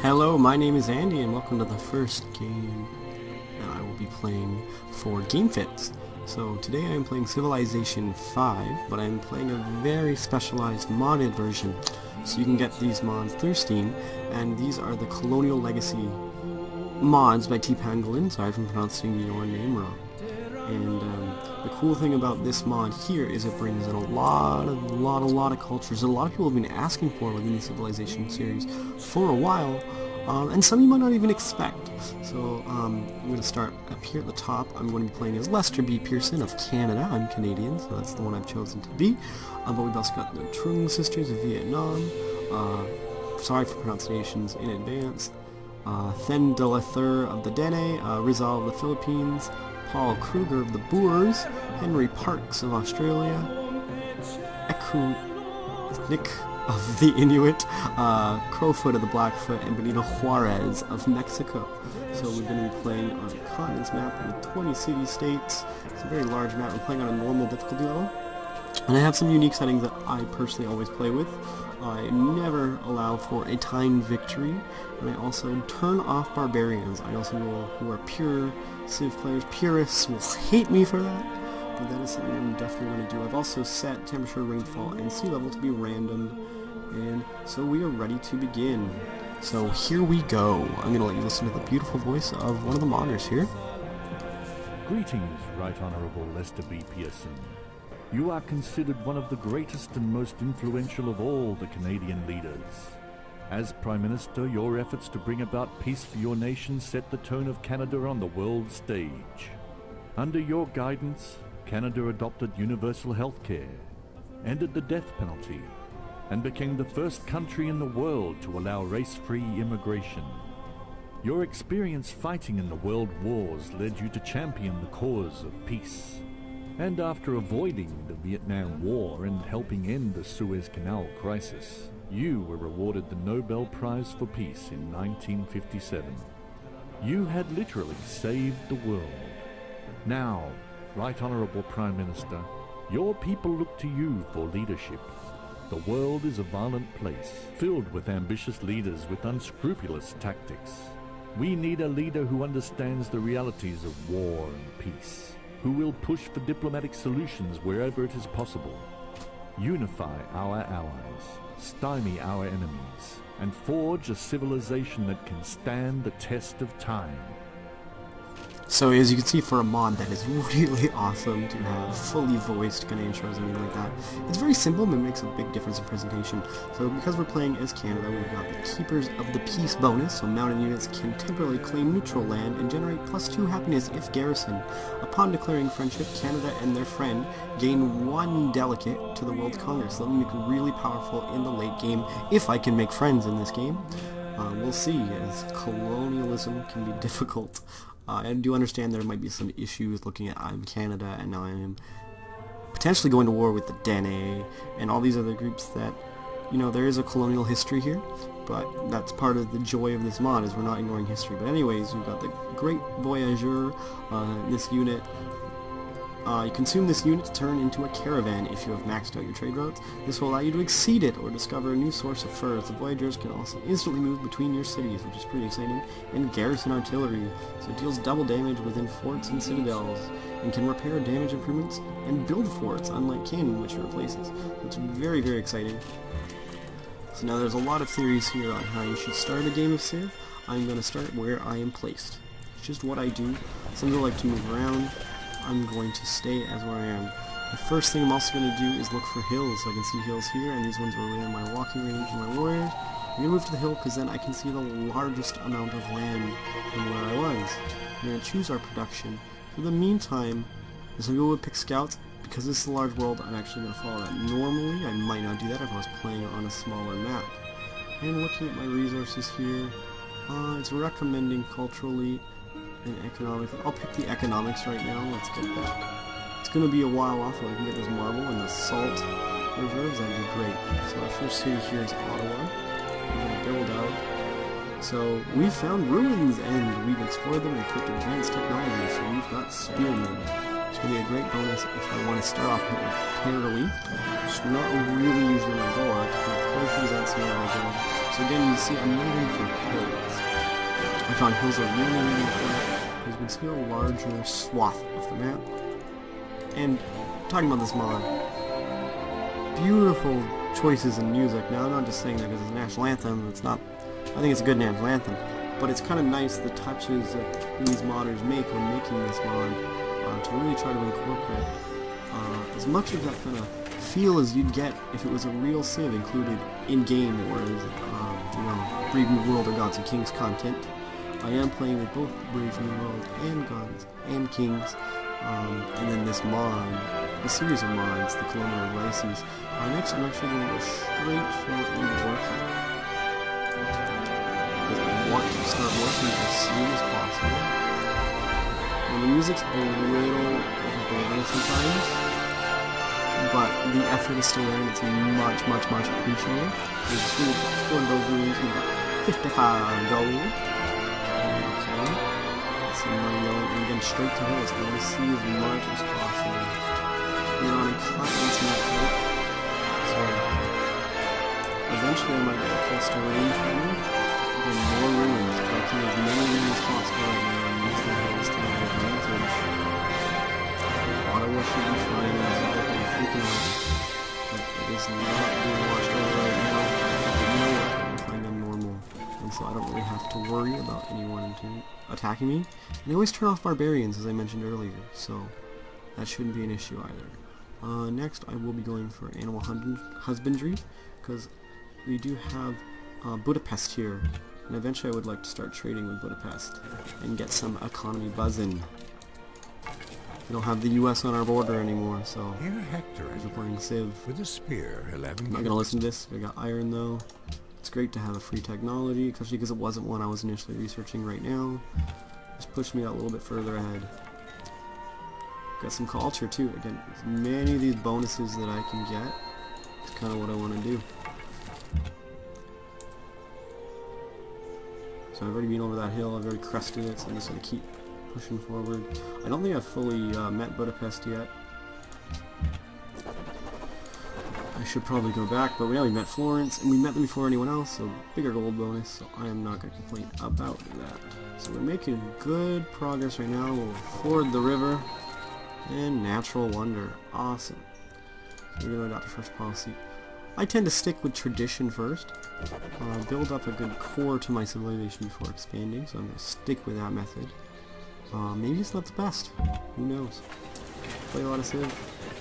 Hello, my name is Andy and welcome to the first game that I will be playing for GameFitz. So today I am playing Civilization 5, but I am playing a very specialized modded version. So you can get these mods through Steam, and these are the Colonial Legacy mods by T-Pangolin. Sorry if I'm pronouncing your name wrong. And the cool thing about this mod here is it brings in a lot of cultures that a lot of people have been asking for within the Civilization series for a while, and some you might not even expect. So I'm going to start up here at the top. I'm going to be playing as Lester B. Pearson of Canada. I'm Canadian, so that's the one I've chosen to be. But we've also got the Trung sisters of Vietnam. Sorry for pronunciations in advance. Then de la Thur of the Dene, Rizal of the Philippines, Paul Kruger of the Boers, Henry Parks of Australia, Nick of the Inuit, Crowfoot of the Blackfoot, and Benito Juarez of Mexico. So we're going to be playing on a continents map with 20 city-states. It's a very large map. We're playing on a normal difficulty level. And I have some unique settings that I personally always play with. I never allow for a timed victory, and I also turn off barbarians. I also know who are pure Civ players. Purists will hate me for that, but that is something I'm definitely going to do. I've also set temperature, rainfall, and sea level to be random, and so we are ready to begin. So here we go. I'm going to let you listen to the beautiful voice of one of the modders here. Greetings, Right Honourable Lester B. Pearson. You are considered one of the greatest and most influential of all the Canadian leaders. As Prime Minister, your efforts to bring about peace for your nation set the tone of Canada on the world stage. Under your guidance, Canada adopted universal health care, ended the death penalty, and became the first country in the world to allow race-free immigration. Your experience fighting in the world wars led you to champion the cause of peace. And after avoiding the Vietnam War and helping end the Suez Canal crisis, you were awarded the Nobel Prize for Peace in 1957. You had literally saved the world. Now, Right Honourable Prime Minister, your people look to you for leadership. The world is a violent place, filled with ambitious leaders with unscrupulous tactics. We need a leader who understands the realities of war and peace, who will push for diplomatic solutions wherever it is possible, unify our allies, stymie our enemies, and forge a civilization that can stand the test of time. So as you can see, for a mod, that is really awesome to have fully voiced kind of intros and everything like that. It's very simple, but it makes a big difference in presentation. So because we're playing as Canada, we've got the Keepers of the Peace bonus, so mounted units can temporarily claim neutral land and generate +2 happiness if garrisoned. Upon declaring friendship, Canada and their friend gain 1 delegate to the World Congress. So that will make it really powerful in the late game, if I can make friends in this game. We'll see, as colonialism can be difficult. I do understand there might be some issues looking at I'm Canada and now I am potentially going to war with the Dene and all these other groups that, you know, there is a colonial history here, but that's part of the joy of this mod, is we're not ignoring history. But anyways, we've got the Great Voyageur, this unit. You consume this unit to turn into a caravan if you have maxed out your trade routes. This will allow you to exceed it or discover a new source of furs. The Voyageurs can also instantly move between your cities, which is pretty exciting, and garrison artillery, so it deals double damage within forts and citadels, and can repair damage improvements and build forts, unlike cannon, which it replaces. It's very, very exciting. So now there's a lot of theories here on how you should start a game of Civ. I'm going to start where I am placed. It's just what I do. Some people like to move around. I'm going to stay as where I am. The first thing I'm also going to do is look for hills. So I can see hills here, and these ones were within my walking range of my warriors. I'm going to move to the hill because then I can see the largest amount of land from where I was. I'm going to choose our production. For the meantime, some people would pick scouts. Because this is a large world, I'm actually going to follow that. Normally, I might not do that if I was playing on a smaller map. And looking at my resources here, it's recommending culturally and economically. I'll pick the economics right now. Let's get that. It's going to be a while off when I can get this marble and the salt reserves. That'd be great. So our first city here is Ottawa. We're going to build out. So we've found ruins and we've explored them and equipped advanced technology. So we've got spearmen. It's going to be a great bonus if I want to start off militarily. It's not really usually my goal. I have to kind of play things out, see how I go. So again, you see I'm moving for hills. I found hills are really, really important because you can see a larger swath of the map. And talking about this mod, beautiful choices in music. Now I'm not just saying that because it's a national anthem. It's not. I think it's a good national anthem, but it's kind of nice the touches that these modders make when making this mod to really try to incorporate as much of that kind of feel as you'd get if it was a real Civ included in game, or as you know, Brave New World or Gods and Kings content. I am playing with both Brave New World and Gods and Kings, and then this mod, the series of mods, the Colonialist Legacies. Next, I'm actually going to go straight for working. Because I want to start working as soon as possible. And the music's a little overbearing sometimes, but the effort is still there, and it's much, much, much appreciated. We've scored those rooms, we got 55 gold. Okay. Some money going, and again, straight to hills. I want to see as much as possible. We're on a continent's map, right? So, eventually I might get close to range for me. Again, more ruins, collecting as many ruins as possible right now, and use the hills to my advantage. Ottawa should be fine as I'm freaking out. But it is not being washed over right now. But you know what? I'm playing on normal. And so I don't really have to worry about anyone attacking me. And they always turn off barbarians, as I mentioned earlier, so that shouldn't be an issue either. Next, I will be going for animal husbandry, because we do have Budapest here, and eventually I would like to start trading with Budapest and get some economy buzzing. We don't have the U.S. on our border anymore, so Here Hector we're playing Civ. with a spear, 11. I'm not gonna listen to this. We got iron though. It's great to have a free technology, especially because it wasn't one I was initially researching right now. Just pushed me out a little bit further ahead. Got some culture too. Again, as many of these bonuses that I can get, it's kind of what I want to do. So I've already been over that hill, I've already crested it, so I'm just going to keep pushing forward. I don't think I've fully met Budapest yet. I should probably go back, but we already met Florence, and we met them before anyone else, so bigger gold bonus, so I am not going to complain about that. So we're making good progress right now. We'll ford the river, and natural wonder. Awesome. So we're going to adopt our first policy. I tend to stick with tradition first, build up a good core to my civilization before expanding, so I'm going to stick with that method. Maybe it's not the best, who knows. Play a lot of Civ,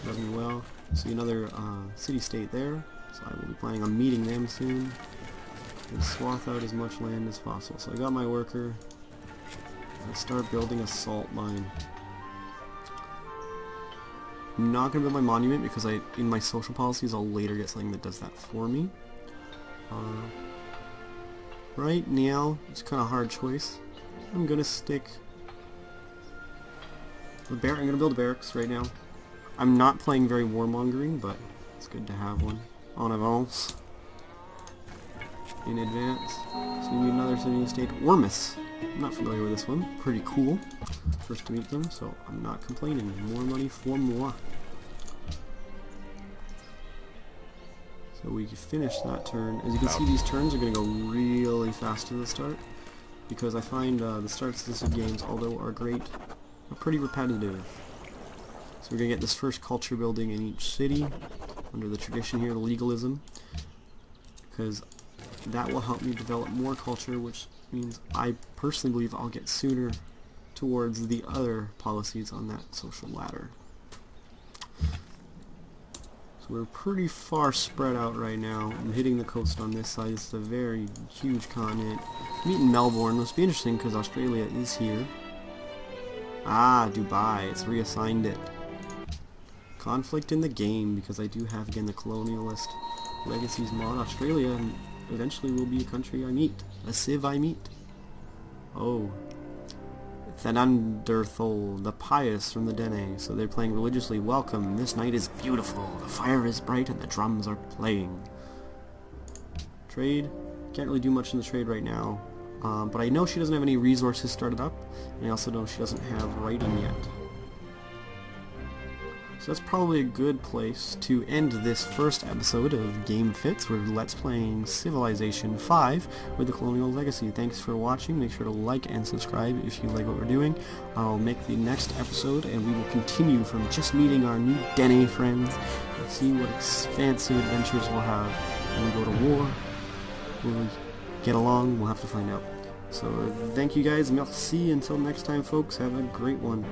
does me well. See another city-state there, so I will be planning on meeting them soon. And swath out as much land as possible. So I got my worker, and start building a salt mine. I'm not going to build my monument because in my social policies I'll later get something that does that for me. Right now, it's kind of a hard choice. I'm going to stick with I'm going to build a barracks right now. I'm not playing very warmongering, but it's good to have one en avance in advance. So we need another city and state. Wormus. I'm not familiar with this one. Pretty cool. First to meet them, so I'm not complaining. More money for moi. So we can finish that turn. As you can see, these turns are going to go really fast to the start, because I find the starts of the games, although are great, are pretty repetitive. So we're going to get this first culture building in each city, under the tradition here, the legalism, because that will help me develop more culture, which means I personally believe I'll get sooner towards the other policies on that social ladder. So we're pretty far spread out right now. I'm hitting the coast on this side. It's a very huge continent. Meeting Melbourne. Must be interesting because Australia is here. Ah, Dubai. It's reassigned it. Conflict in the game, because I do have, again, the Colonialist Legacies mod. Australia eventually will be a country I meet. A civ I meet. Oh. Thenanderthal, the pious from the Dene. So they're playing religiously. Welcome, this night is beautiful. The fire is bright and the drums are playing. Trade. Can't really do much in the trade right now. But I know she doesn't have any resources started up. And I also know she doesn't have writing yet. So that's probably a good place to end this first episode of GameFitz. We're Let's Playing Civilization 5 with the Colonial Legacy. Thanks for watching. Make sure to like and subscribe if you like what we're doing. I'll make the next episode and we will continue from just meeting our new Dene friends and see what expansive adventures we'll have when we go to war. Will we get along? We'll have to find out. So thank you guys. Merci. Until next time, folks. Have a great one.